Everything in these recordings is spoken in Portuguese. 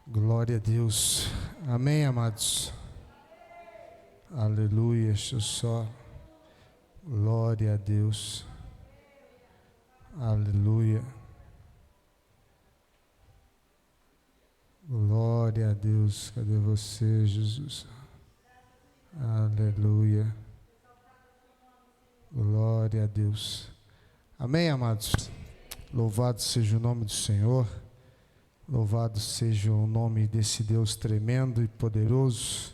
Glória a Deus. Amém, amados? Aleluia. Deixa eu só. Glória a Deus. Aleluia. Glória a Deus. Cadê você, Jesus? Aleluia. Glória a Deus. Amém, amados? Louvado seja o nome do Senhor. Louvado seja o nome desse Deus tremendo e poderoso.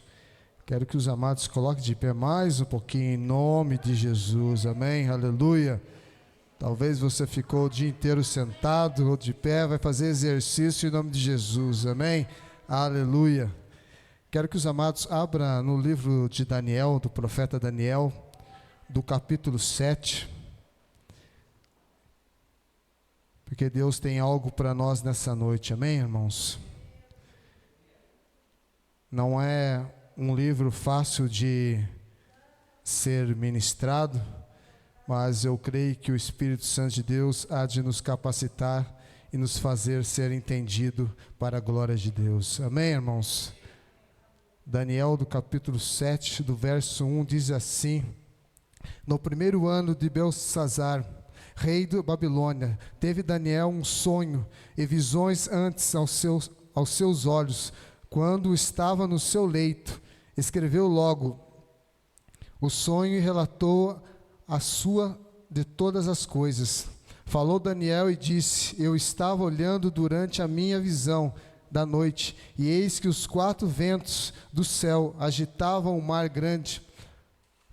Quero que os amados coloquem de pé mais um pouquinho em nome de Jesus. Amém? Aleluia. Talvez você ficou o dia inteiro sentado ou de pé, vai fazer exercício em nome de Jesus. Amém? Aleluia. Quero que os amados abram no livro de Daniel, do profeta Daniel, do capítulo 7. Porque Deus tem algo para nós nessa noite, amém, irmãos? Não é um livro fácil de ser ministrado, mas eu creio que o Espírito Santo de Deus há de nos capacitar e nos fazer ser entendido para a glória de Deus, amém, irmãos? Daniel, do capítulo 7, do verso 1, diz assim: No primeiro ano de Belsassar, rei da Babilônia, teve Daniel um sonho e visões antes aos seus olhos, quando estava no seu leito. Escreveu logo o sonho e relatou a sua de todas as coisas. Falou Daniel e disse: Eu estava olhando durante a minha visão da noite, e eis que os 4 ventos do céu agitavam o mar grande.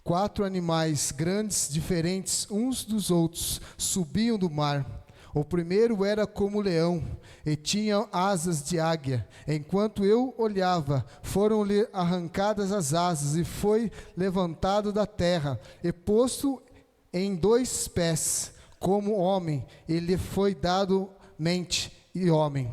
4 animais grandes, diferentes uns dos outros, subiam do mar. O primeiro era como leão, e tinha asas de águia. Enquanto eu olhava, foram-lhe arrancadas as asas, e foi levantado da terra, e posto em 2 pés, como homem, e lhe foi dado mente e homem.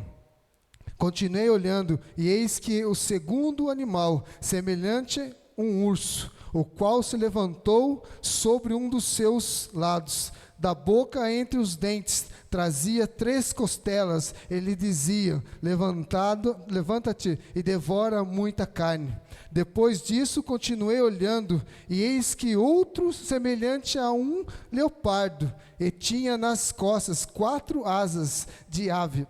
Continuei olhando, e eis que o segundo animal, semelhante a um urso, o qual se levantou sobre um dos seus lados, da boca entre os dentes, trazia 3 costelas, ele dizia: levanta-te e devora muita carne. Depois disso continuei olhando, e eis que outro semelhante a um leopardo, e tinha nas costas 4 asas de ave.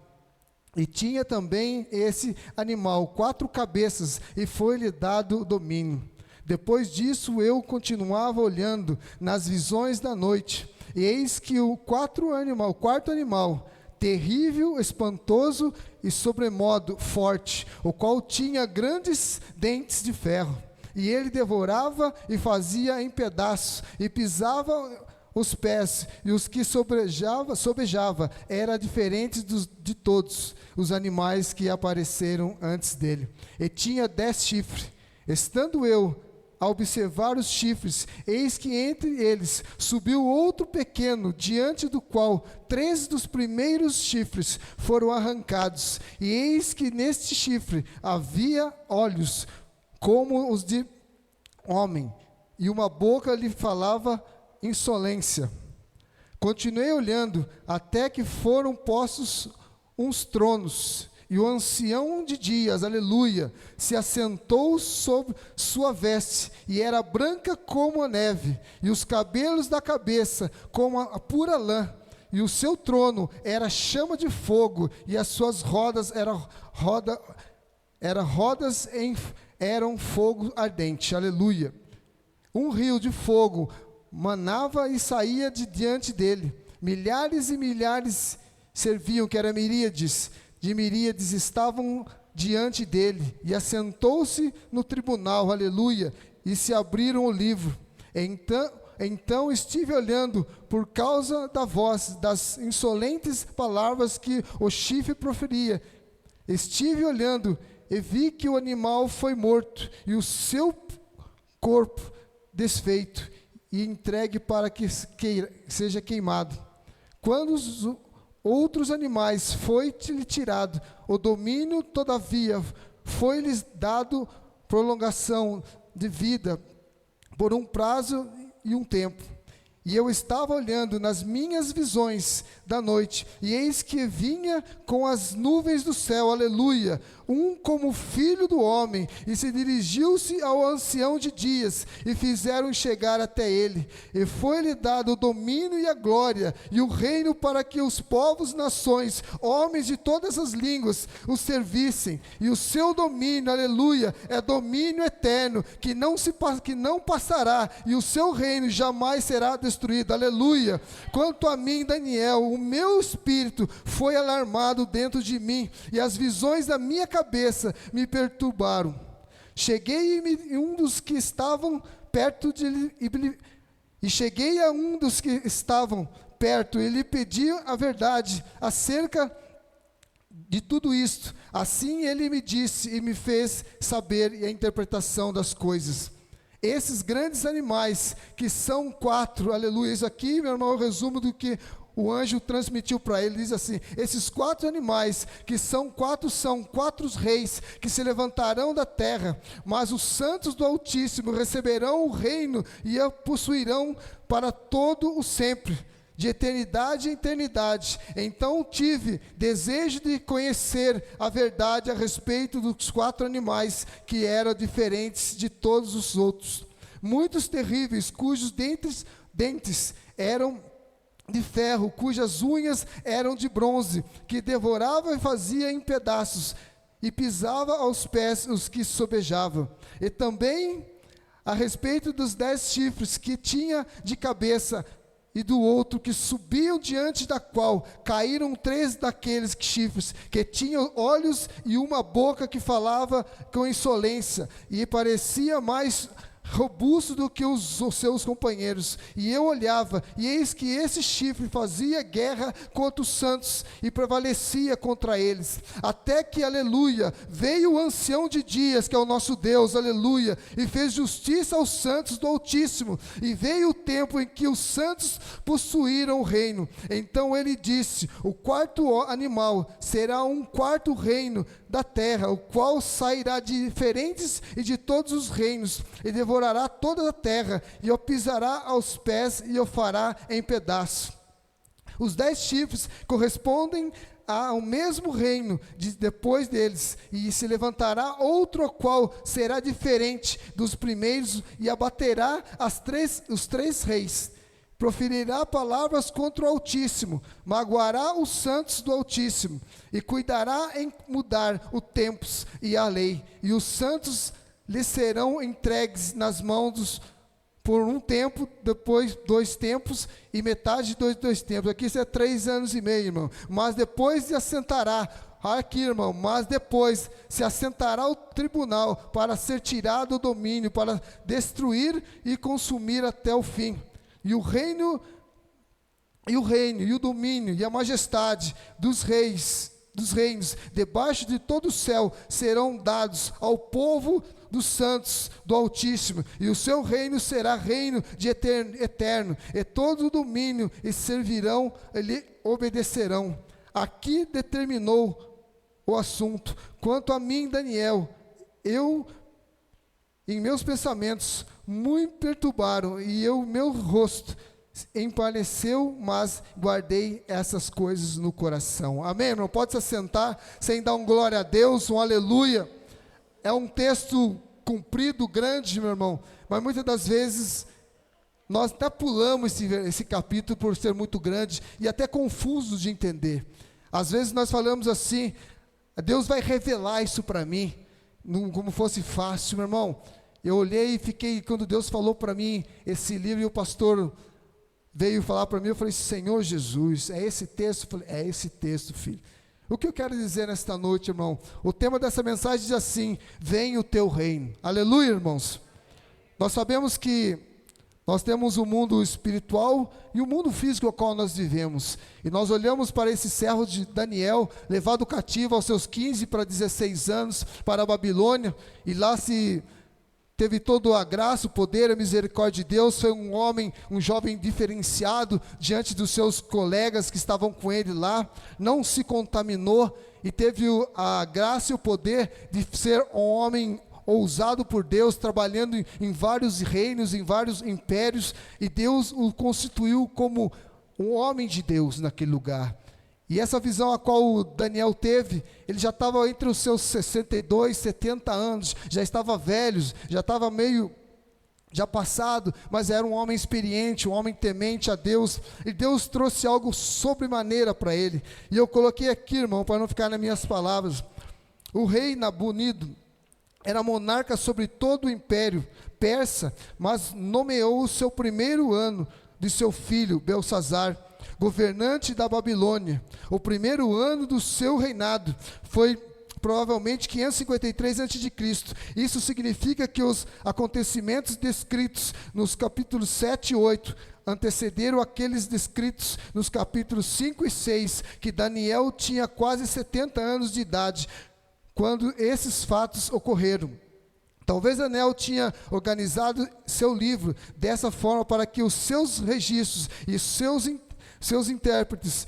E tinha também esse animal 4 cabeças, e foi-lhe dado domínio. Depois disso eu continuava olhando nas visões da noite, e eis que o quarto animal, terrível, espantoso e sobremodo forte, o qual tinha grandes dentes de ferro, e ele devorava e fazia em pedaços, e pisava os pés, e os que sobejava era diferente de todos os animais que apareceram antes dele, e tinha 10 chifres. Estando eu a observar os chifres, eis que entre eles subiu outro pequeno, diante do qual 3 dos primeiros chifres foram arrancados, e eis que neste chifre havia olhos como os de homem, e uma boca lhe falava insolência. Continuei olhando, até que foram postos uns tronos, e o ancião de dias, aleluia, se assentou sobre sua veste, e era branca como a neve, e os cabelos da cabeça como a pura lã, e o seu trono era chama de fogo, e as suas rodas eram fogo ardente, aleluia. Um rio de fogo manava e saía de diante dele, milhares e milhares serviam, que era miríades de miríades estavam diante dele, e assentou-se no tribunal, aleluia, e se abriram o livro. Então estive olhando por causa da voz, das insolentes palavras que o chifre proferia. Estive olhando e vi que o animal foi morto, e o seu corpo desfeito, e entregue para que seja queimado. Quando os outros animais foi-lhe tirado o domínio, todavia foi-lhes dado prolongação de vida por um prazo e um tempo. E eu estava olhando nas minhas visões da noite, e eis que vinha com as nuvens do céu, aleluia, um como filho do homem, e se dirigiu-se ao ancião de dias, e fizeram chegar até ele, e foi-lhe dado o domínio e a glória, e o reino para que os povos, nações, homens de todas as línguas, o servissem, e o seu domínio, aleluia, é domínio eterno, que não passará, e o seu reino jamais será destruído, aleluia. Quanto a mim, Daniel, o meu espírito foi alarmado dentro de mim, e as visões da minha cabeça me perturbaram. Cheguei a um dos que estavam perto, e lhe pedi a verdade acerca de tudo isto. Assim ele me disse e me fez saber a interpretação das coisas. Esses grandes animais, que são 4, aleluia, isso aqui, meu irmão, é o resumo do que o anjo transmitiu para ele. Diz assim: esses 4 animais, que são 4 reis, que se levantarão da terra, mas os santos do Altíssimo receberão o reino e a possuirão para todo o sempre, de eternidade em eternidade. Então tive desejo de conhecer a verdade a respeito dos 4 animais, que eram diferentes de todos os outros, muitos terríveis, cujos dentes eram de ferro, cujas unhas eram de bronze, que devorava e fazia em pedaços, e pisava aos pés os que sobejavam. E também a respeito dos 10 chifres que tinha de cabeça, e do outro que subiam, diante da qual caíram 3 daqueles chifres, que tinham olhos e uma boca que falava com insolência, e parecia mais robusto do que os seus companheiros. E eu olhava, e eis que esse chifre fazia guerra contra os santos, e prevalecia contra eles, até que, aleluia, veio o ancião de dias, que é o nosso Deus, aleluia, e fez justiça aos santos do Altíssimo, e veio o tempo em que os santos possuíram o reino. Então ele disse: o 4º animal será um 4º reino da terra, o qual sairá de diferentes e de todos os reinos, e devorará toda a terra, e o pisará aos pés, e o fará em pedaços. Os 10 chifres correspondem ao mesmo reino depois deles, e se levantará outro, qual será diferente dos primeiros, e abaterá os 3 reis. Proferirá palavras contra o Altíssimo, magoará os santos do Altíssimo, e cuidará em mudar os tempos e a lei, e os santos lhe serão entregues nas mãos por um tempo, depois 2 tempos, e metade de 2 tempos. Aqui isso é 3 anos e meio, irmão. Mas depois se assentará, aqui, irmão, mas depois se assentará o tribunal, para ser tirado o domínio, para destruir e consumir até o fim. E o reino, e o domínio, e a majestade dos reinos, debaixo de todo o céu, serão dados ao povo dos santos do Altíssimo, e o seu reino será reino de eterno, e todo o domínio, e servirão, e lhe obedecerão. Aqui determinou o assunto. Quanto a mim, Daniel, em meus pensamentos muito perturbaram, e meu rosto empalideceu, mas guardei essas coisas no coração. Amém, irmão? Pode se assentar sem dar um glória a Deus, um aleluia. É um texto comprido, grande, meu irmão, mas muitas das vezes nós até pulamos esse capítulo por ser muito grande e até confuso de entender. Às vezes nós falamos assim: Deus vai revelar isso para mim, como fosse fácil. Meu irmão, eu olhei e fiquei, quando Deus falou para mim esse livro, e o pastor veio falar para mim, eu falei: Senhor Jesus, é esse texto? Eu falei: é esse texto, filho. O que eu quero dizer nesta noite, irmão? O tema dessa mensagem diz assim: vem o teu reino. Aleluia, irmãos. Nós sabemos que nós temos o mundo espiritual e o mundo físico ao qual nós vivemos. E nós olhamos para esse servo de Daniel, levado cativo aos seus 15 para 16 anos para a Babilônia, e lá se teve toda a graça, o poder, a misericórdia de Deus. Foi um homem, um jovem diferenciado diante dos seus colegas que estavam com ele lá, não se contaminou, e teve a graça e o poder de ser um homem ousado por Deus, trabalhando em vários reinos, em vários impérios, e Deus o constituiu como um homem de Deus naquele lugar. E essa visão a qual Daniel teve, ele já estava entre os seus 62, 70 anos, já estava velho, já estava meio já passado, mas era um homem experiente, um homem temente a Deus, e Deus trouxe algo sobremaneira para ele. E eu coloquei aqui, irmão, para não ficar nas minhas palavras: o rei Nabonido era monarca sobre todo o império persa, mas nomeou o seu primeiro ano de seu filho Belsazar governante da Babilônia. O primeiro ano do seu reinado foi provavelmente 553 a.C. Isso significa que os acontecimentos descritos nos capítulos 7 e 8 antecederam aqueles descritos nos capítulos 5 e 6, que Daniel tinha quase 70 anos de idade quando esses fatos ocorreram. Talvez Daniel tinha organizado seu livro dessa forma para que os seus registros e seus intérpretes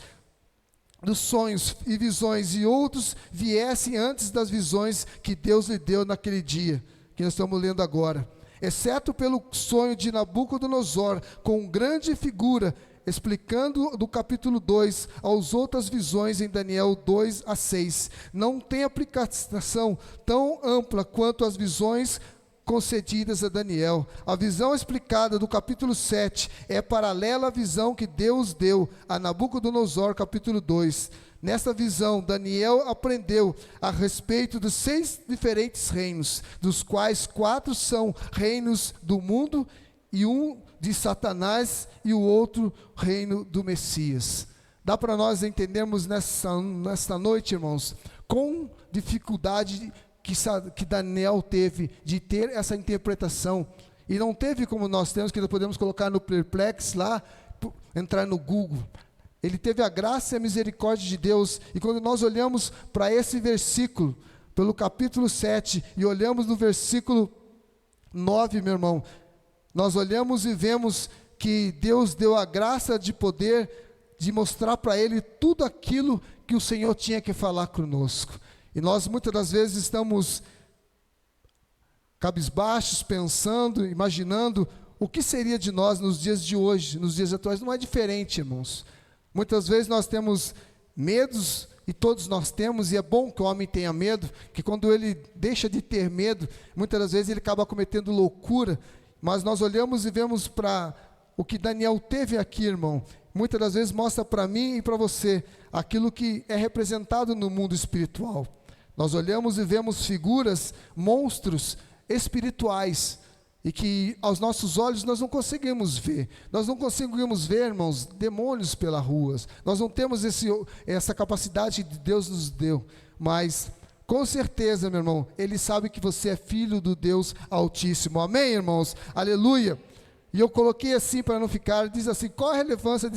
dos sonhos e visões e outros viessem antes das visões que Deus lhe deu naquele dia, que nós estamos lendo agora, exceto pelo sonho de Nabucodonosor, com grande figura, explicando do capítulo 2 às outras visões em Daniel 2 a 6. Não tem aplicação tão ampla quanto as visões concedidas a Daniel. A visão explicada do capítulo 7 é paralela à visão que Deus deu a Nabucodonosor, capítulo 2. Nesta visão, Daniel aprendeu a respeito dos 6 diferentes reinos, dos quais 4 são reinos do mundo, e um de Satanás, e o outro reino do Messias. Dá para nós entendermos nesta noite, irmãos, com dificuldade que Daniel teve de ter essa interpretação, e não teve como nós temos, que nós podemos colocar no Perplex lá, entrar no Google. Ele teve a graça e a misericórdia de Deus, e quando nós olhamos para esse versículo, pelo capítulo 7, e olhamos no versículo 9, meu irmão, nós olhamos e vemos que Deus deu a graça de poder, de mostrar para ele tudo aquilo que o Senhor tinha que falar conosco. E nós muitas das vezes estamos cabisbaixos, pensando, imaginando o que seria de nós nos dias de hoje, nos dias atuais. Não é diferente, irmãos. Muitas vezes nós temos medos, e todos nós temos, e é bom que o homem tenha medo, que quando ele deixa de ter medo, muitas das vezes ele acaba cometendo loucura. Mas nós olhamos e vemos para o que Daniel teve aqui, irmão. Muitas das vezes mostra para mim e para você aquilo que é representado no mundo espiritual. Nós olhamos e vemos figuras, monstros espirituais, e que aos nossos olhos nós não conseguimos ver. Nós não conseguimos ver, irmãos, demônios pelas ruas. Nós não temos essa capacidade que Deus nos deu. Mas, com certeza, meu irmão, Ele sabe que você é filho do Deus Altíssimo. Amém, irmãos? Aleluia! E eu coloquei assim para não ficar, diz assim: qual a relevância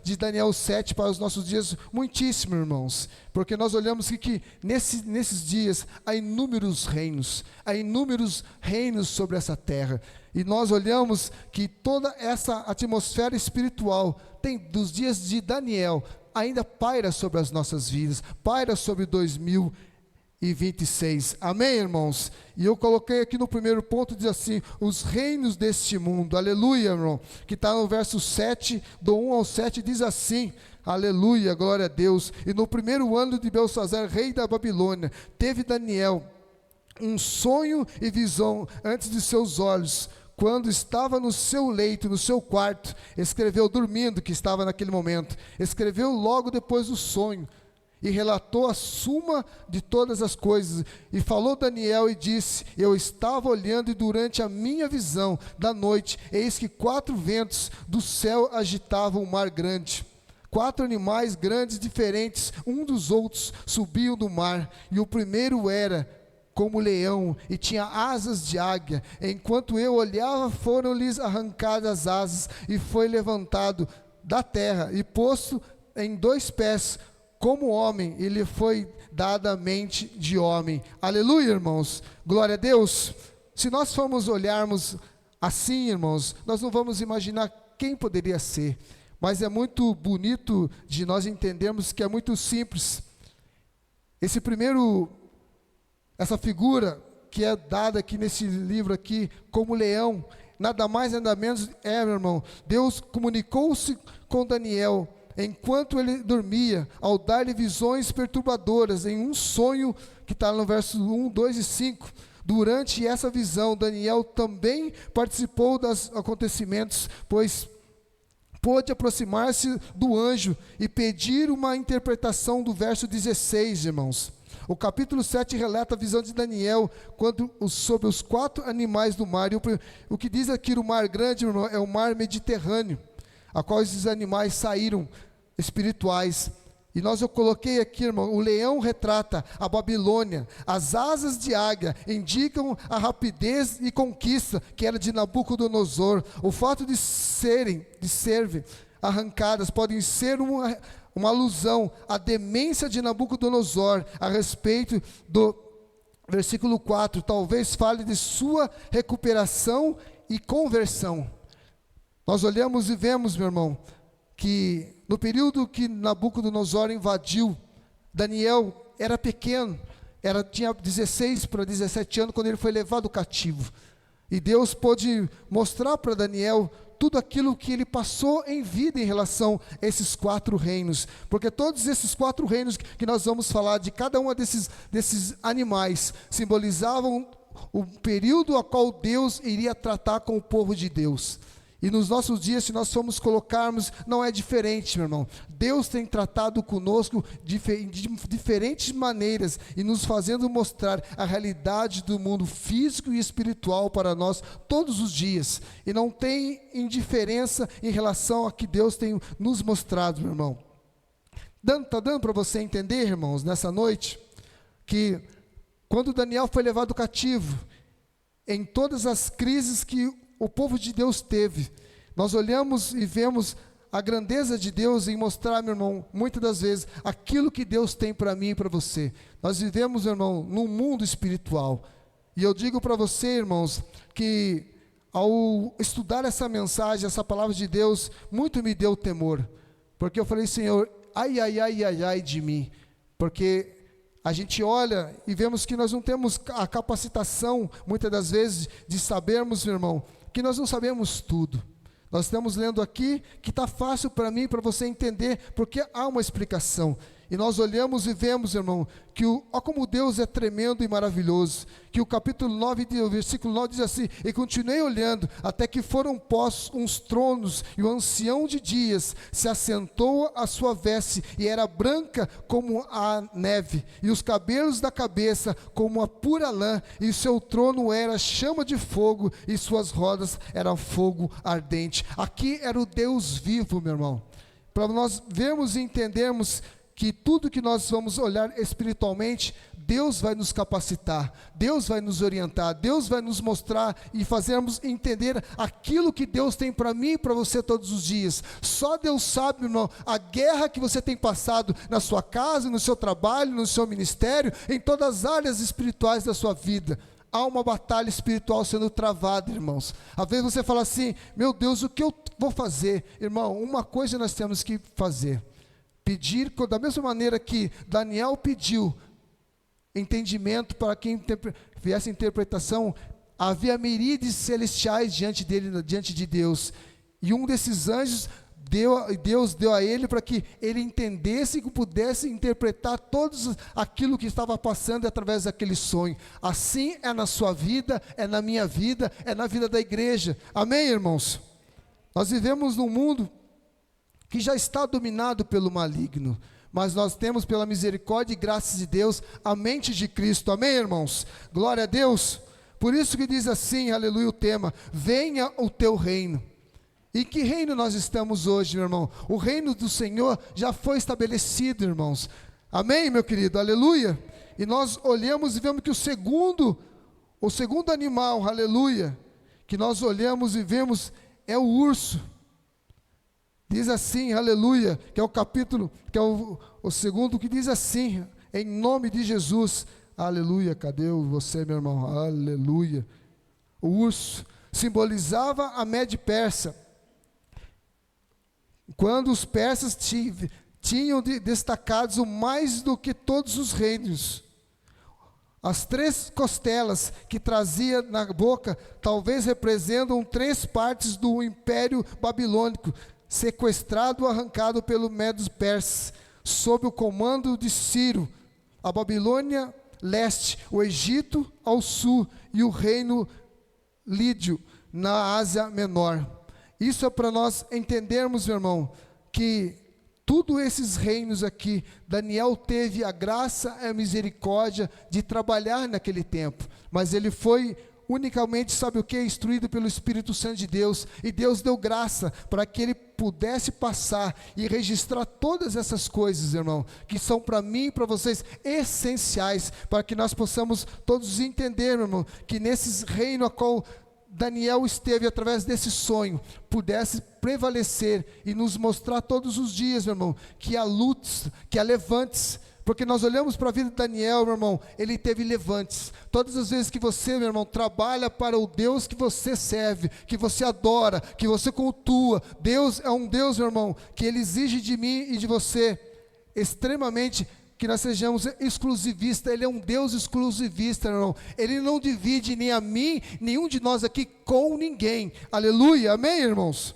de Daniel 7 para os nossos dias? Muitíssimo, irmãos, porque nós olhamos que nesses dias há inúmeros reinos sobre essa terra, e nós olhamos que toda essa atmosfera espiritual tem dos dias de Daniel, ainda paira sobre as nossas vidas, paira sobre 2026, amém, irmãos? E eu coloquei aqui no primeiro ponto, diz assim: os reinos deste mundo, aleluia, irmão, que está no verso 7, do 1 ao 7, diz assim, aleluia, glória a Deus. E no primeiro ano de Belsazar, rei da Babilônia, teve Daniel um sonho e visão antes de seus olhos, quando estava no seu leito, no seu quarto, escreveu, dormindo, que estava naquele momento, escreveu logo depois do sonho, e relatou a suma de todas as coisas, e falou Daniel e disse: eu estava olhando, e durante a minha visão da noite, eis que 4 ventos do céu agitavam o mar grande. 4 animais grandes, diferentes um dos outros, subiam do mar, e o primeiro era como leão, e tinha asas de águia. Enquanto eu olhava, foram-lhes arrancadas as asas, e foi levantado da terra, e posto em 2 pés, como homem, e lhe foi dada a mente de homem. Aleluia, irmãos, glória a Deus. Se nós formos olharmos assim, irmãos, nós não vamos imaginar quem poderia ser, mas é muito bonito de nós entendermos que é muito simples. Essa figura que é dada aqui nesse livro aqui, como leão, nada mais, nada menos, meu irmão, Deus comunicou-se com Daniel, enquanto ele dormia, ao dar-lhe visões perturbadoras, em um sonho, que está no verso 1, 2 e 5, durante essa visão, Daniel também participou dos acontecimentos, pois pôde aproximar-se do anjo e pedir uma interpretação do verso 16, irmãos. O capítulo 7 relata a visão de Daniel sobre os 4 animais do mar. E o que diz aqui o mar grande, irmão, é o mar Mediterrâneo, a qual esses animais saíram espirituais. E eu coloquei aqui, irmão, o leão retrata a Babilônia, as asas de águia indicam a rapidez e conquista que era de Nabucodonosor. O fato de serem arrancadas podem ser uma alusão à demência de Nabucodonosor a respeito do versículo 4, talvez fale de sua recuperação e conversão. Nós olhamos e vemos, meu irmão, que no período que Nabucodonosor invadiu, Daniel era pequeno, tinha 16 para 17 anos quando ele foi levado cativo. E Deus pôde mostrar para Daniel tudo aquilo que ele passou em vida em relação a esses 4 reinos, porque todos esses 4 reinos que nós vamos falar, de cada um desses animais, simbolizavam o período a qual Deus iria tratar com o povo de Deus. E nos nossos dias, se nós formos colocarmos, não é diferente, meu irmão. Deus tem tratado conosco de diferentes maneiras e nos fazendo mostrar a realidade do mundo físico e espiritual para nós todos os dias. E não tem indiferença em relação a que Deus tem nos mostrado, meu irmão. Está dando para você entender, irmãos, nessa noite, que quando Daniel foi levado cativo, em todas as crises que o povo de Deus teve, nós olhamos e vemos a grandeza de Deus em mostrar, meu irmão, muitas das vezes, aquilo que Deus tem para mim e para você. Nós vivemos, meu irmão, num mundo espiritual, e eu digo para você, irmãos, que ao estudar essa mensagem, essa palavra de Deus, muito me deu temor, porque eu falei, Senhor, ai, ai, ai, ai, ai de mim, porque a gente olha e vemos que nós não temos a capacitação, muitas das vezes, de sabermos, meu irmão, que nós não sabemos tudo. Nós estamos lendo aqui que está fácil para mim, para você entender, porque há uma explicação. E nós olhamos e vemos, irmão, que ó como Deus é tremendo e maravilhoso, que o capítulo 9, o versículo 9 diz assim, e continuei olhando, até que foram postos uns tronos, e o ancião de dias se assentou à sua veste, e era branca como a neve, e os cabelos da cabeça como a pura lã, e o seu trono era chama de fogo, e suas rodas eram fogo ardente. Aqui era o Deus vivo, meu irmão, para nós vermos e entendermos que tudo que nós vamos olhar espiritualmente, Deus vai nos capacitar, Deus vai nos orientar, Deus vai nos mostrar e fazermos entender aquilo que Deus tem para mim e para você todos os dias. Só Deus sabe, irmão, a guerra que você tem passado na sua casa, no seu trabalho, no seu ministério, em todas as áreas espirituais da sua vida. Há uma batalha espiritual sendo travada, irmãos. Às vezes você fala assim, meu Deus, o que eu vou fazer? Irmão, uma coisa nós temos que fazer, pedir, da mesma maneira que Daniel pediu entendimento para quem viesse a interpretação, havia miríades celestiais diante dele, diante de Deus, e um desses anjos, Deus deu a ele para que ele entendesse e pudesse interpretar todos aquilo que estava passando através daquele sonho. Assim é na sua vida, é na minha vida, é na vida da igreja. Amém, irmãos? Nós vivemos num mundo que já está dominado pelo maligno, mas nós temos pela misericórdia e graça de Deus a mente de Cristo. Amém, irmãos? Glória a Deus. Por isso que diz assim, aleluia, o tema, venha o teu reino. E que reino nós estamos hoje, meu irmão? O reino do Senhor já foi estabelecido, irmãos. Amém, meu querido? Aleluia. E nós olhamos e vemos que o segundo animal, aleluia, que nós olhamos e vemos é o urso. Diz assim, aleluia, que é o capítulo, que é o segundo, que diz assim, em nome de Jesus, aleluia. Cadê você, meu irmão? Aleluia. O urso simbolizava a Mede-Persa, quando os persas tinham destacados o mais do que todos os reinos. As 3 costelas que trazia na boca talvez representam 3 partes do Império Babilônico, sequestrado ou arrancado pelo Medos Persas, sob o comando de Ciro. A Babilônia leste, o Egito ao sul e o reino lídio na Ásia Menor. Isso é para nós entendermos, meu irmão, que todos esses reinos aqui, Daniel teve a graça e a misericórdia de trabalhar naquele tempo, mas ele foi unicamente, sabe o que? Instruído pelo Espírito Santo de Deus, e Deus deu graça para que ele pudesse passar e registrar todas essas coisas, irmão, que são para mim e para vocês essenciais, para que nós possamos todos entender, meu irmão, que nesses reinos a qual Daniel esteve através desse sonho, pudesse prevalecer e nos mostrar todos os dias, meu irmão, que há lutas, que há levantes, porque nós olhamos para a vida de Daniel, meu irmão, ele teve levantes. Todas as vezes que você, meu irmão, trabalha para o Deus que você serve, que você adora, que você cultua, Deus é um Deus, meu irmão, que ele exige de mim e de você, extremamente, que nós sejamos exclusivistas. Ele é um Deus exclusivista, meu irmão. Ele não divide nem a mim, nenhum de nós aqui com ninguém. Aleluia, amém, irmãos?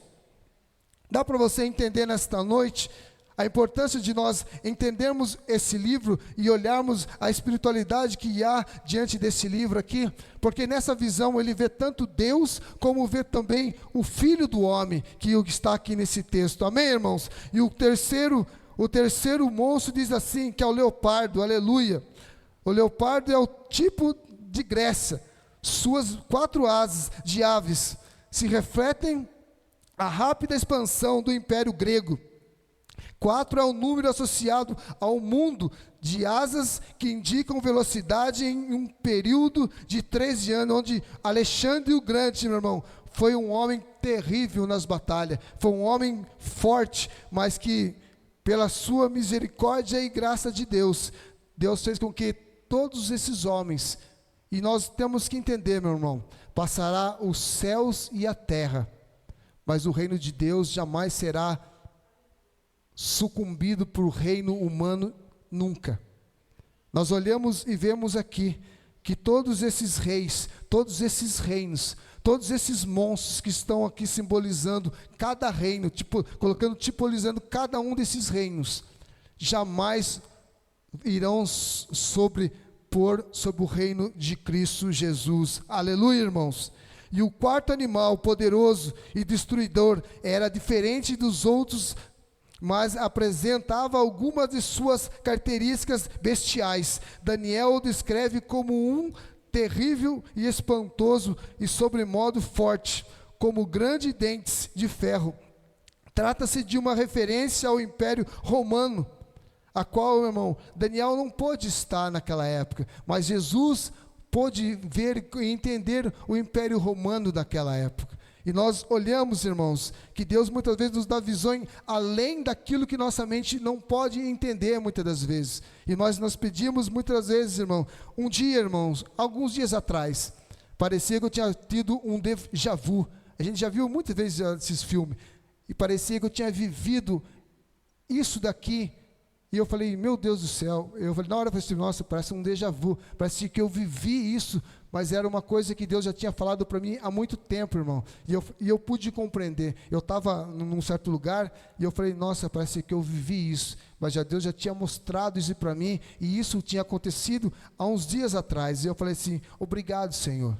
Dá para você entender nesta noite a importância de nós entendermos esse livro e olharmos a espiritualidade que há diante desse livro aqui, porque nessa visão ele vê tanto Deus, como vê também o Filho do Homem, que está aqui nesse texto, amém, irmãos? E o terceiro monstro diz assim, que é o leopardo, aleluia. O leopardo é o tipo de Grécia, suas 4 asas de aves se refletem a rápida expansão do Império Grego. 4 é o número associado ao mundo de asas que indicam velocidade em um período de 13 anos, onde Alexandre o Grande, meu irmão, foi um homem terrível nas batalhas, foi um homem forte, mas que pela sua misericórdia e graça de Deus, Deus fez com que todos esses homens, e nós temos que entender, meu irmão, passará os céus e a terra, mas o reino de Deus jamais será sucumbido por reino humano, nunca. Nós olhamos e vemos aqui que todos esses reis, todos esses reinos, todos esses monstros que estão aqui simbolizando cada reino, tipolizando cada um desses reinos, jamais irão sobrepor sobre o reino de Cristo Jesus. Aleluia, irmãos. E o 4º animal, poderoso e destruidor, era diferente dos outros, mas apresentava algumas de suas características bestiais. Daniel o descreve como um terrível e espantoso e sobremodo forte, como grandes dentes de ferro. Trata-se de uma referência ao Império Romano, a qual, meu irmão, Daniel não pôde estar naquela época, mas Jesus pôde ver e entender o Império Romano daquela época. E nós olhamos, irmãos, que Deus muitas vezes nos dá visões além daquilo que nossa mente não pode entender muitas das vezes. E nós pedimos muitas vezes, irmão, um dia, irmãos, alguns dias atrás, parecia que eu tinha tido um déjà vu. A gente já viu muitas vezes esses filmes, e parecia que eu tinha vivido isso daqui. E eu falei, meu Deus do céu, na hora eu falei assim, nossa, parece um déjà vu, parece que eu vivi isso, mas era uma coisa que Deus já tinha falado para mim há muito tempo, irmão, e eu pude compreender. Eu estava num certo lugar, e eu falei, nossa, parece que eu vivi isso, mas Deus já tinha mostrado isso para mim, e isso tinha acontecido há uns dias atrás, e eu falei assim, obrigado, Senhor.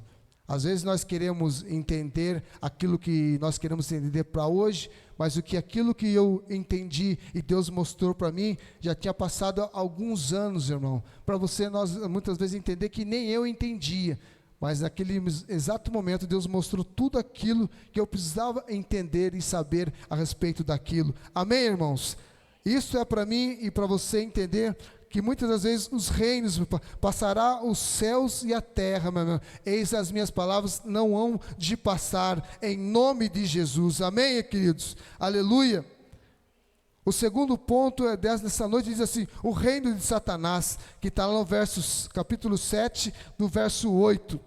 Às vezes nós queremos entender aquilo que nós queremos entender para hoje, mas aquilo que eu entendi e Deus mostrou para mim, já tinha passado alguns anos, irmão. Para você, nós muitas vezes entender que nem eu entendia, mas naquele exato momento Deus mostrou tudo aquilo que eu precisava entender e saber a respeito daquilo. Amém, irmãos? Isso é para mim e para você entender que muitas das vezes os reinos passará os céus e a terra, meu irmão. Eis as minhas palavras não hão de passar, em nome de Jesus. Amém, queridos? Aleluia. O segundo ponto dessa noite diz assim, o reino de Satanás, que está lá no capítulo 7, no verso 8.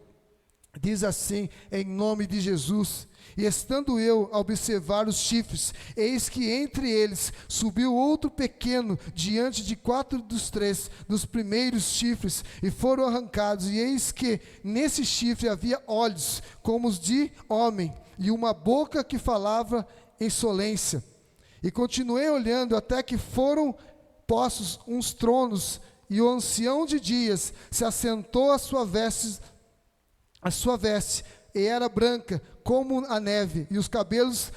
Diz assim, em nome de Jesus: e estando eu a observar os chifres, eis que entre eles subiu outro pequeno, diante de 4 dos 3 dos primeiros chifres, e foram arrancados, e eis que nesse chifre havia olhos, como os de homem, e uma boca que falava insolência. E continuei olhando, até que foram postos uns tronos, e o ancião de dias se assentou a sua veste, e era branca como a neve, e os cabelos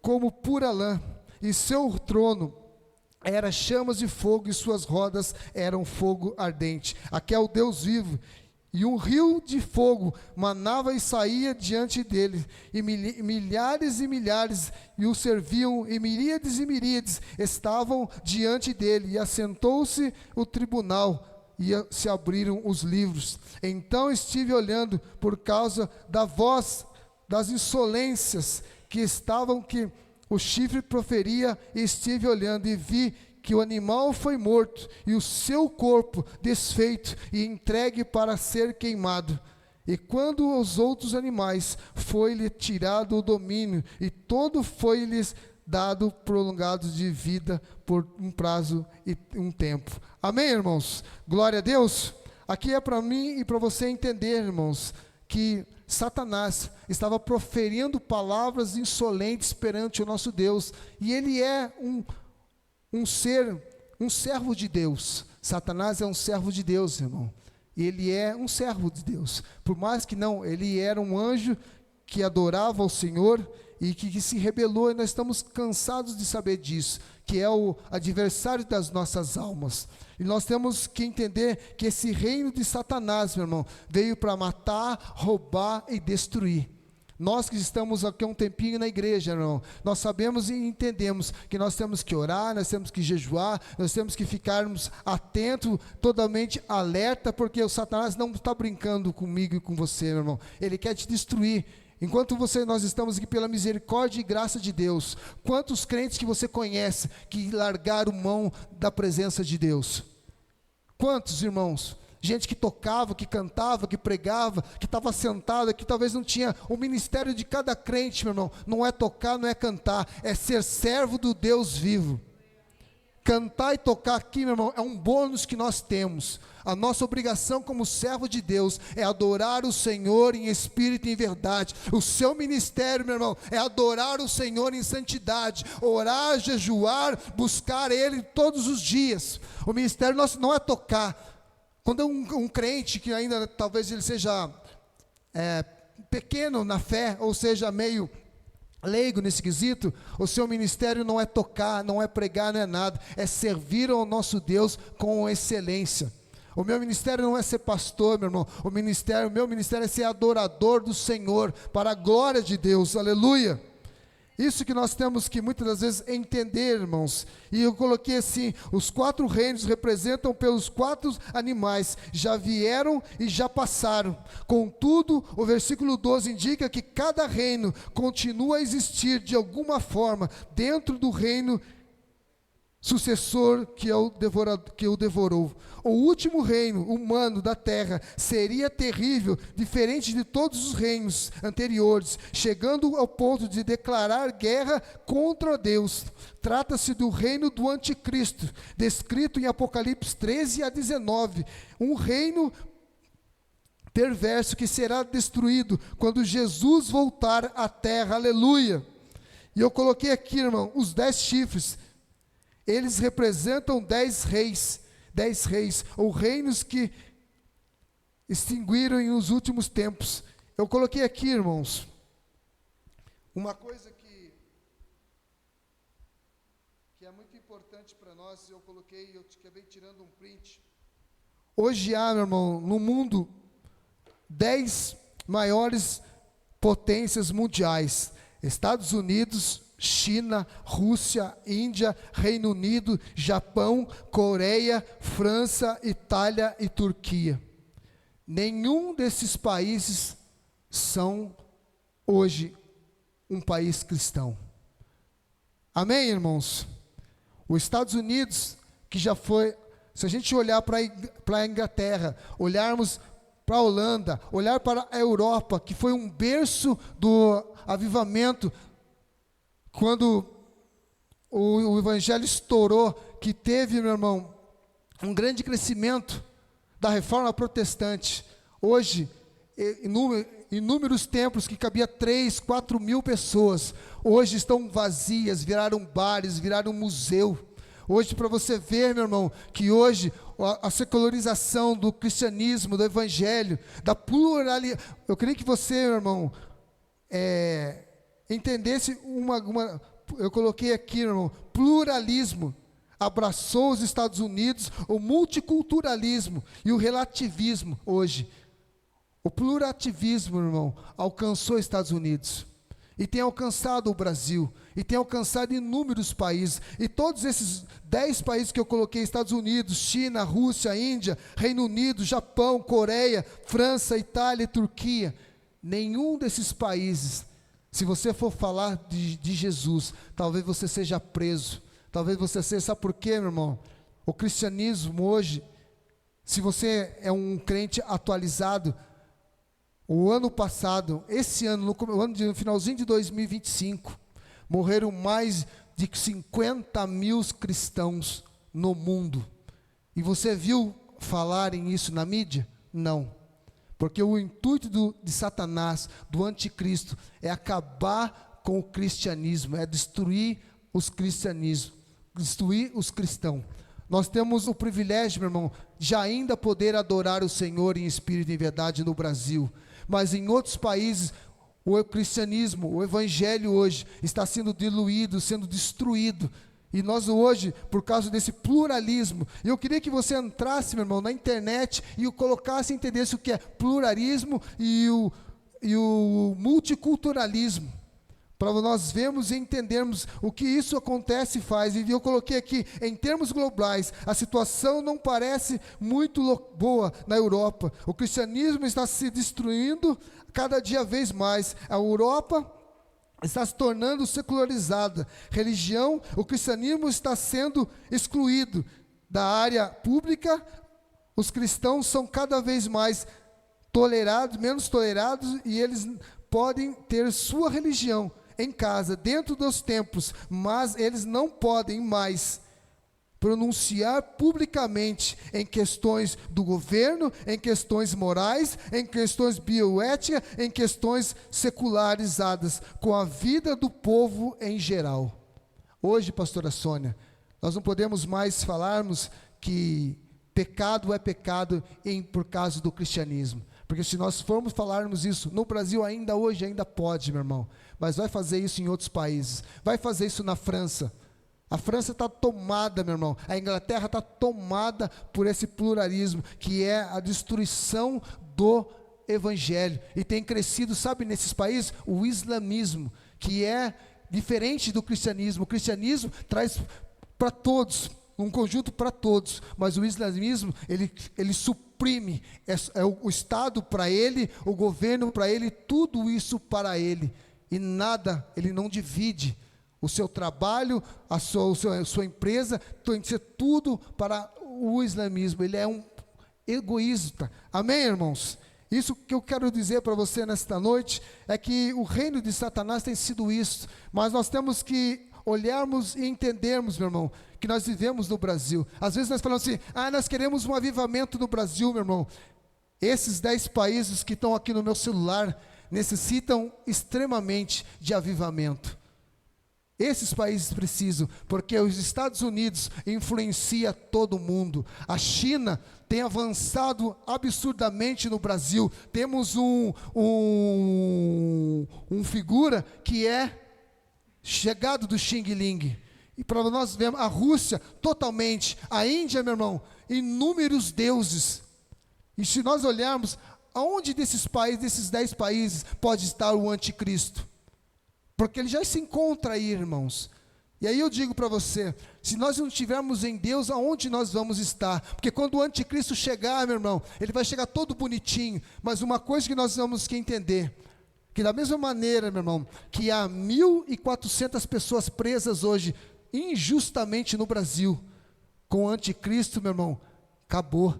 como pura lã, e seu trono era chamas de fogo, e suas rodas eram fogo ardente. Aqui é o Deus vivo, e um rio de fogo manava e saía diante dele, e milhares e milhares e o serviam, e miríades estavam diante dele, e assentou-se o tribunal, e se abriram os livros. Então estive olhando por causa da voz das insolências que o chifre proferia, e estive olhando e vi que o animal foi morto, e o seu corpo desfeito e entregue para ser queimado. E quando os outros animais foi-lhe tirado o domínio, e todo foi-lhes dado prolongado de vida por um prazo e um tempo. Amém, irmãos? Glória a Deus. Aqui é para mim e para você entender, irmãos, que Satanás estava proferindo palavras insolentes perante o nosso Deus, e ele é um servo de Deus. Satanás é um servo de Deus, irmão. Ele é um servo de Deus. Por mais que não, ele era um anjo que adorava ao Senhor e que se rebelou, e nós estamos cansados de saber disso, que é o adversário das nossas almas. E nós temos que entender que esse reino de Satanás, meu irmão, veio para matar, roubar e destruir. Nós que estamos aqui há um tempinho na igreja, irmão, nós sabemos e entendemos que nós temos que orar, nós temos que jejuar, nós temos que ficarmos atentos, totalmente alerta, porque o Satanás não está brincando comigo e com você, meu irmão. Ele quer te destruir. Enquanto nós estamos aqui pela misericórdia e graça de Deus, quantos crentes que você conhece que largaram mão da presença de Deus? Quantos, irmãos? Gente que tocava, que cantava, que pregava, que estava sentada, que talvez não tinha. O ministério de cada crente, meu irmão, não é tocar, não é cantar, é ser servo do Deus vivo. Cantar e tocar aqui, meu irmão, é um bônus que nós temos. A nossa obrigação como servo de Deus é adorar o Senhor em espírito e em verdade. O seu ministério, meu irmão, é adorar o Senhor em santidade, orar, jejuar, buscar Ele todos os dias. O ministério nosso não é tocar. Quando um crente que ainda talvez ele seja pequeno na fé, ou seja, meio leigo nesse quesito, o seu ministério não é tocar, não é pregar, não é nada, é servir ao nosso Deus com excelência. O meu ministério não é ser pastor, meu irmão, o meu ministério é ser adorador do Senhor, para a glória de Deus, aleluia. Isso que nós temos que muitas das vezes entender, irmãos. E eu coloquei assim: os 4 reinos representam pelos 4 animais, já vieram e já passaram. Contudo, o versículo 12 indica que cada reino continua a existir de alguma forma dentro do reino sucessor que o devorou. O último reino humano da terra seria terrível, diferente de todos os reinos anteriores, chegando ao ponto de declarar guerra contra Deus. Trata-se do reino do anticristo, descrito em Apocalipse 13 a 19, um reino perverso que será destruído quando Jesus voltar à terra, aleluia. E eu coloquei aqui, irmão, os 10 chifres. Eles representam 10 reis, ou reinos que extinguiram nos últimos tempos. Eu coloquei aqui, irmãos, uma coisa que é muito importante para nós. Eu acabei tirando um print. Hoje há, meu irmão, no mundo, 10 maiores potências mundiais: Estados Unidos, China, Rússia, Índia, Reino Unido, Japão, Coreia, França, Itália e Turquia. Nenhum desses países são hoje um país cristão. Amém, irmãos? Os Estados Unidos, que já foi, se a gente olhar para a Inglaterra, olharmos para a Holanda, olhar para a Europa, que foi um berço do avivamento, quando o evangelho estourou, que teve, meu irmão, um grande crescimento da reforma protestante. Hoje, inúmeros templos que cabia 3, 4 mil pessoas, hoje estão vazias, viraram bares, viraram museu. Hoje, para você ver, meu irmão, que hoje a secularização do cristianismo, do evangelho, da pluralidade, eu queria que você, meu irmão, entendesse eu coloquei aqui, meu irmão, pluralismo abraçou os Estados Unidos, o multiculturalismo e o relativismo hoje. O plurativismo, irmão, alcançou os Estados Unidos e tem alcançado o Brasil e tem alcançado inúmeros países, e todos esses 10 países que eu coloquei, Estados Unidos, China, Rússia, Índia, Reino Unido, Japão, Coreia, França, Itália e Turquia, nenhum desses países, se você for falar de Jesus, talvez você seja preso, talvez você seja, sabe por quê, meu irmão? O cristianismo hoje, se você é um crente atualizado, o ano passado, esse ano, no finalzinho de 2025, morreram mais de 50 mil cristãos no mundo. E você viu falarem isso na mídia? Não. Porque o intuito de Satanás, do anticristo, é acabar com o cristianismo, é destruir os cristianismos, destruir os cristãos. Nós temos o privilégio, meu irmão, de ainda poder adorar o Senhor em espírito e em verdade no Brasil. Mas em outros países, o cristianismo, o evangelho hoje, está sendo diluído, sendo destruído. E nós hoje, por causa desse pluralismo, eu queria que você entrasse, meu irmão, na internet e o colocasse e entendesse o que é pluralismo e o multiculturalismo, para nós vermos e entendermos o que isso acontece e faz. E eu coloquei aqui, em termos globais, a situação não parece muito boa na Europa. O cristianismo está se destruindo cada dia vez mais. A Europa está se tornando secularizada. Religião, o cristianismo está sendo excluído da área pública. Os cristãos são cada vez mais tolerados, menos tolerados, e eles podem ter sua religião em casa, dentro dos templos, mas eles não podem mais pronunciar publicamente em questões do governo, em questões morais, em questões bioéticas, em questões secularizadas, com a vida do povo em geral. Hoje, pastora Sônia, nós não podemos mais falarmos que pecado é pecado por causa do cristianismo. Porque se nós formos falarmos isso, no Brasil hoje ainda pode, meu irmão, mas vai fazer isso em outros países, vai fazer isso na França. A França está tomada, meu irmão, a Inglaterra está tomada por esse pluralismo, que é a destruição do evangelho, e tem crescido, sabe, nesses países, o islamismo, que é diferente do cristianismo. O cristianismo traz para todos, um conjunto para todos, mas o islamismo, ele suprime, o Estado para ele, o governo para ele, tudo isso para ele, e nada, ele não divide o seu trabalho, a sua empresa, tem que ser tudo para o islamismo. Ele é um egoísta, amém, irmãos? Isso que eu quero dizer para você nesta noite, é que o reino de Satanás tem sido isso, mas nós temos que olharmos e entendermos, meu irmão, que nós vivemos no Brasil. Às vezes nós falamos assim, nós queremos um avivamento no Brasil, meu irmão. Esses 10 países que estão aqui no meu celular, necessitam extremamente de avivamento. Esses países precisam, porque os Estados Unidos influencia todo mundo. A China tem avançado absurdamente no Brasil. Temos um figura que é chegado do Xing Ling. E para nós vermos, a Rússia totalmente, a Índia, meu irmão, inúmeros deuses. E se nós olharmos, aonde desses países, desses 10 países, pode estar o anticristo? Porque ele já se encontra aí, irmãos. E aí eu digo para você, se nós não estivermos em Deus, aonde nós vamos estar? Porque quando o anticristo chegar, meu irmão, ele vai chegar todo bonitinho, mas uma coisa que nós temos que entender, que da mesma maneira, meu irmão, que há 1.400 pessoas presas hoje, injustamente no Brasil, com o anticristo, meu irmão, acabou.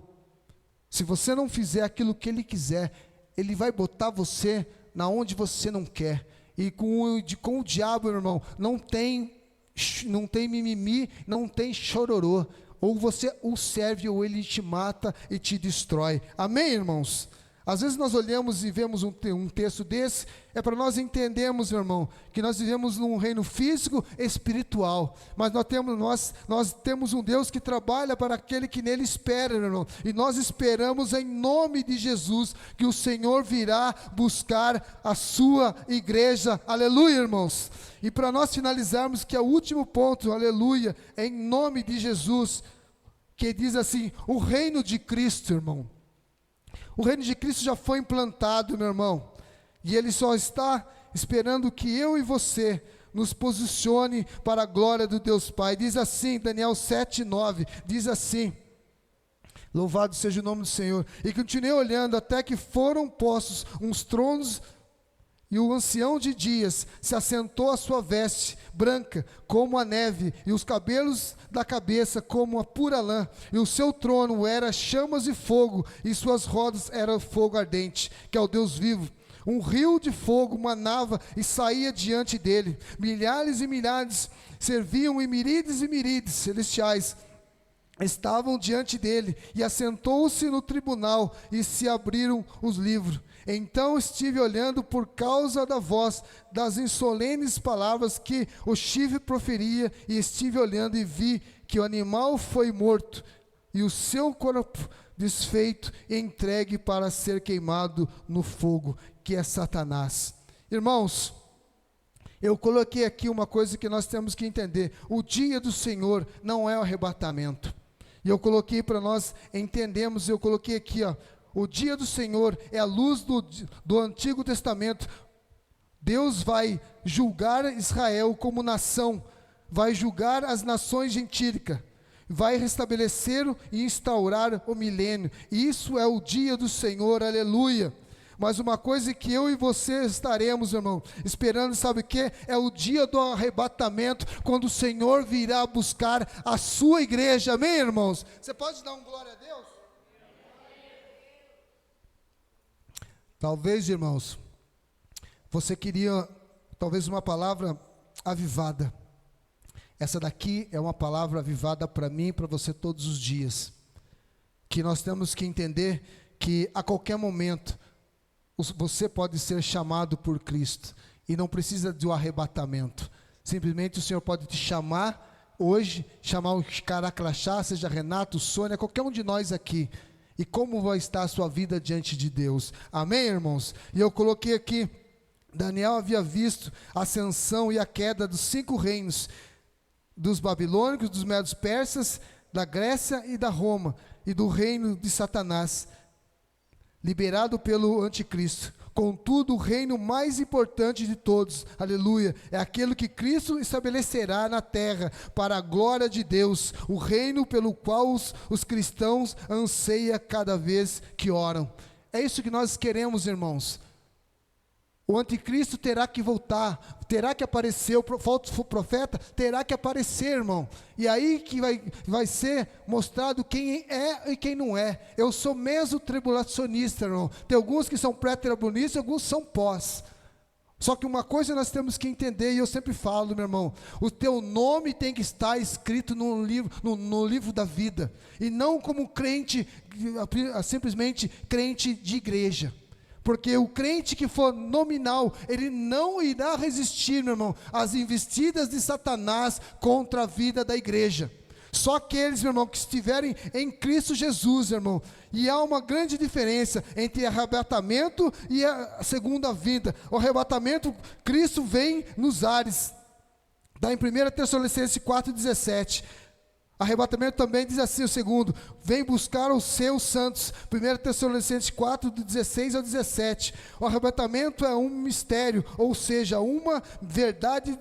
Se você não fizer aquilo que Ele quiser, Ele vai botar você na onde você não quer. E com o diabo, meu irmão, não tem mimimi, não tem chororô. Ou você o serve, ou ele te mata e te destrói. Amém, irmãos? Às vezes nós olhamos e vemos um texto desse, é para nós entendermos, meu irmão, que nós vivemos num reino físico e espiritual, mas nós temos um Deus que trabalha para aquele que nele espera, meu irmão, e nós esperamos em nome de Jesus, que o Senhor virá buscar a sua igreja, aleluia, irmãos. E para nós finalizarmos, que é o último ponto, aleluia, em nome de Jesus, que diz assim, o reino de Cristo, irmão. O reino de Cristo já foi implantado, meu irmão, e Ele só está esperando que eu e você nos posicione para a glória do Deus Pai. Diz assim, Daniel 7:9, diz assim, louvado seja o nome do Senhor, e continuei olhando até que foram postos uns tronos, e o ancião de dias se assentou à sua veste branca como a neve, e os cabelos da cabeça como a pura lã, e o seu trono era chamas de fogo, e suas rodas eram fogo ardente, que é o Deus vivo. Um rio de fogo manava e saía diante dele, milhares e milhares serviam, e miríades celestiais estavam diante dele, e assentou-se no tribunal, e se abriram os livros. Então estive olhando por causa da voz das insolenes palavras que o chifre proferia, e estive olhando e vi que o animal foi morto, e o seu corpo desfeito e entregue para ser queimado no fogo, que é Satanás. Irmãos, eu coloquei aqui uma coisa que nós temos que entender: o dia do Senhor não é o arrebatamento. E eu coloquei para nós entendermos, eu coloquei aqui, o dia do Senhor é a luz do Antigo Testamento. Deus vai julgar Israel como nação, vai julgar as nações gentílicas, vai restabelecer e instaurar o milênio. Isso é o dia do Senhor, aleluia. Mas uma coisa que eu e você estaremos, irmão, esperando, sabe o que? É o dia do arrebatamento, quando o Senhor virá buscar a sua igreja, amém, irmãos? Você pode dar um glória a Deus? Talvez, irmãos, você queria, talvez uma palavra avivada. Essa daqui é uma palavra avivada para mim e para você todos os dias. Que nós temos que entender que a qualquer momento, você pode ser chamado por Cristo, e não precisa de um arrebatamento. Simplesmente o Senhor pode te chamar hoje, chamar o Caracrachá, seja Renato, Sônia, qualquer um de nós aqui. E como vai estar a sua vida diante de Deus? Amém, irmãos? E eu coloquei aqui, Daniel havia visto a ascensão e a queda dos 5 reinos, dos babilônicos, dos medos persas, da Grécia e da Roma, e do reino de Satanás, liberado pelo anticristo. Contudo, o reino mais importante de todos, aleluia, é aquele que Cristo estabelecerá na terra, para a glória de Deus, o reino pelo qual os cristãos anseiam cada vez que oram. É isso que nós queremos, irmãos. O anticristo terá que voltar, terá que aparecer, o falso profeta terá que aparecer, irmão. E aí que vai ser mostrado quem é e quem não é. Eu sou mesmo tribulacionista, irmão. Tem alguns que são pré-tribulacionistas e alguns são pós. Só que uma coisa nós temos que entender, e eu sempre falo, meu irmão, o teu nome tem que estar escrito no livro da vida, e não como crente, simplesmente crente de igreja. Porque o crente que for nominal, ele não irá resistir, meu irmão, às investidas de Satanás contra a vida da igreja. Só aqueles, meu irmão, que estiverem em Cristo Jesus, irmão. E há uma grande diferença entre arrebatamento e a segunda vinda. O arrebatamento, Cristo vem nos ares. Dá em 1 Tessalonicenses 4,17. Arrebatamento também diz assim, o segundo: vem buscar os seus santos. 1 Tessalonicenses 4, do 16 ao 17. O arrebatamento é um mistério, ou seja, uma verdade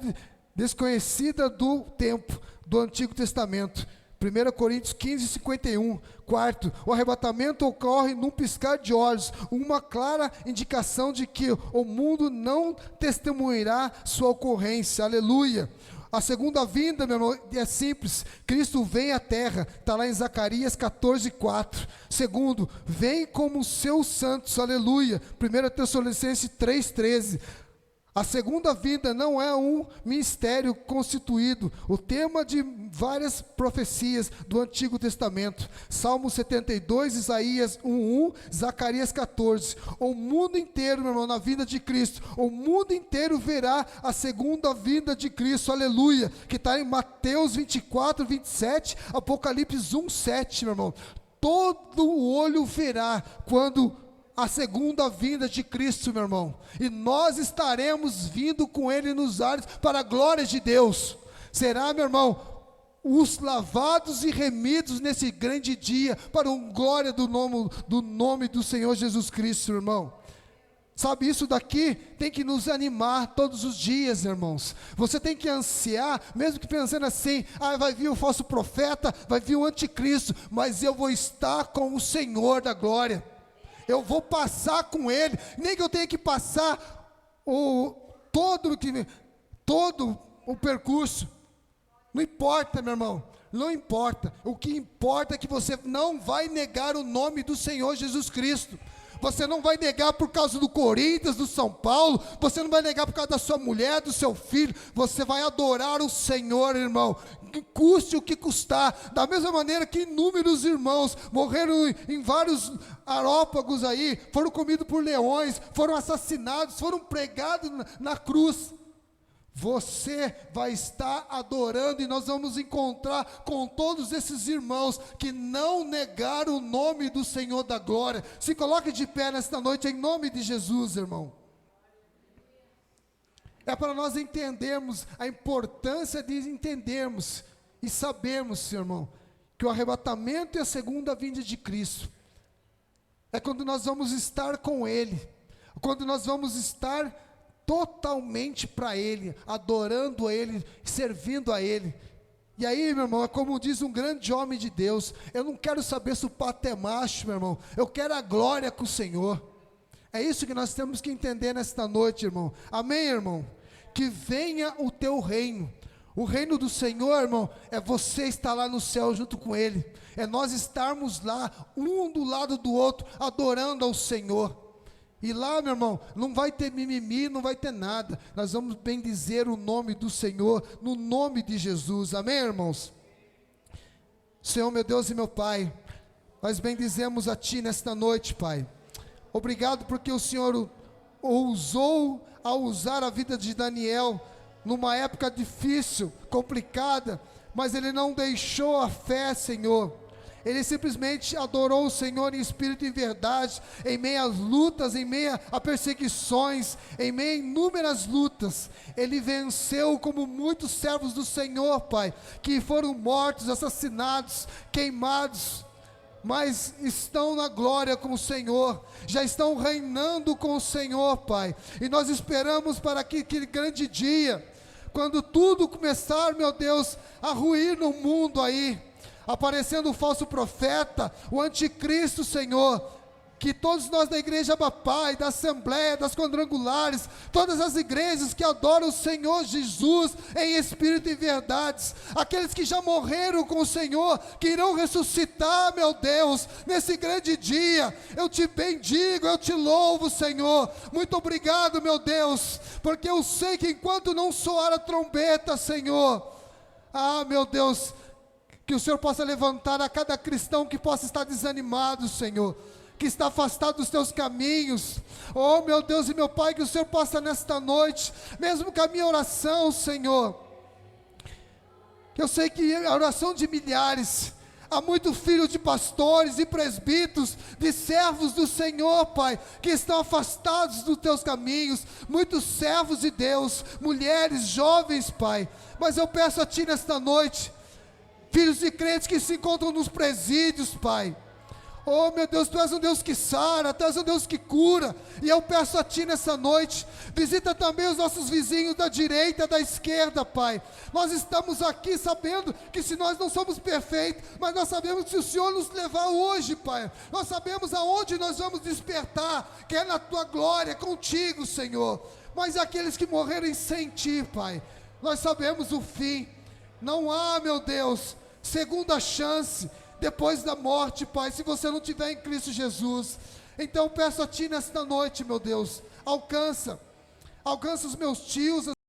desconhecida do tempo, do Antigo Testamento. 1 Coríntios 15, 51. Quarto, o arrebatamento ocorre num piscar de olhos, uma clara indicação de que o mundo não testemunhará sua ocorrência, aleluia. A segunda vinda, meu irmão, é simples. Cristo vem à terra, está lá em Zacarias 14:4. Segundo, vem como os seus santos, aleluia. 1 Tessalonicenses 3:13. A segunda vinda não é um mistério constituído, o tema de várias profecias do Antigo Testamento. Salmo 72, Isaías 1:1, Zacarias 14. O mundo inteiro, meu irmão, na vinda de Cristo, o mundo inteiro verá a segunda vinda de Cristo, aleluia, que está em Mateus 24:27, Apocalipse 1:7, meu irmão. Todo olho verá quando a segunda vinda de Cristo, meu irmão, e nós estaremos vindo com Ele nos ares para a glória de Deus. Será, meu irmão, os lavados e remidos nesse grande dia, para a glória do nome do Senhor Jesus Cristo, irmão. Sabe, isso daqui tem que nos animar todos os dias, irmãos. Você tem que ansiar, mesmo que pensando assim, vai vir o falso profeta, vai vir o anticristo, mas eu vou estar com o Senhor da glória. Eu vou passar com Ele, nem que eu tenha que passar todo o percurso. Não importa, meu irmão, não importa. O que importa é que você não vai negar o nome do Senhor Jesus Cristo. Você não vai negar por causa do Corinthians, do São Paulo. Você não vai negar por causa da sua mulher, do seu filho. Você vai adorar o Senhor, irmão, custe o que custar. Da mesma maneira que inúmeros irmãos morreram em vários arópagos aí, foram comidos por leões, foram assassinados, foram pregados na cruz. Você vai estar adorando, e nós vamos encontrar com todos esses irmãos que não negaram o nome do Senhor da glória. Se coloque de pé nesta noite em nome de Jesus, irmão. É para nós entendermos a importância de entendermos e sabermos, irmão, que o arrebatamento e a segunda vinda de Cristo é quando nós vamos estar com Ele, quando nós vamos estar totalmente para Ele, adorando a Ele, servindo a Ele. E aí, meu irmão, é como diz um grande homem de Deus: eu não quero saber se o pato é macho, meu irmão, eu quero a glória com o Senhor. É isso que nós temos que entender nesta noite, irmão. Amém, irmão? Que venha o teu reino. O reino do Senhor, irmão, é você estar lá no céu junto com Ele, é nós estarmos lá, um do lado do outro, adorando ao Senhor. E lá, meu irmão, não vai ter mimimi, não vai ter nada. Nós vamos bendizer o nome do Senhor, no nome de Jesus. Amém, irmãos? Senhor, meu Deus e meu Pai, nós bendizemos a Ti nesta noite, Pai. Obrigado porque o Senhor ousou a usar a vida de Daniel numa época difícil, complicada, mas ele não deixou a fé, Senhor. Ele simplesmente adorou o Senhor em espírito e em verdade, em meio às lutas, em meio a perseguições, em meio a inúmeras lutas. Ele venceu como muitos servos do Senhor, Pai, que foram mortos, assassinados, queimados, mas estão na glória com o Senhor, já estão reinando com o Senhor, Pai. E nós esperamos para aquele grande dia, quando tudo começar, meu Deus, a ruir no mundo aí, aparecendo o falso profeta, o anticristo, Senhor, que todos nós da igreja Abba Pai, da Assembleia, das Quadrangulares, todas as igrejas que adoram o Senhor Jesus em espírito e verdades, aqueles que já morreram com o Senhor, que irão ressuscitar, meu Deus, nesse grande dia, eu te bendigo, eu te louvo, Senhor. Muito obrigado, meu Deus, porque eu sei que enquanto não soar a trombeta, Senhor, meu Deus, que o Senhor possa levantar a cada cristão que possa estar desanimado, Senhor, que está afastado dos teus caminhos. Oh, meu Deus e meu Pai, que o Senhor possa nesta noite, mesmo com a minha oração, Senhor, eu sei que a oração de milhares, há muito filho de pastores e presbíteros, de servos do Senhor, Pai, que estão afastados dos teus caminhos, muitos servos de Deus, mulheres, jovens, Pai, mas eu peço a Ti nesta noite, filhos de crentes que se encontram nos presídios, Pai. Oh, meu Deus, Tu és um Deus que sara, Tu és um Deus que cura, e eu peço a Ti nessa noite, visita também os nossos vizinhos da direita, da esquerda, Pai. Nós estamos aqui sabendo que se nós não somos perfeitos, mas nós sabemos que se o Senhor nos levar hoje, Pai, nós sabemos aonde nós vamos despertar, que é na Tua glória, contigo, Senhor. Mas aqueles que morreram sem Ti, Pai, Nós sabemos o fim. Não há, meu Deus, segunda chance depois da morte, Pai, se você não tiver em Cristo Jesus. Então peço a Ti nesta noite, meu Deus, alcança os meus tios,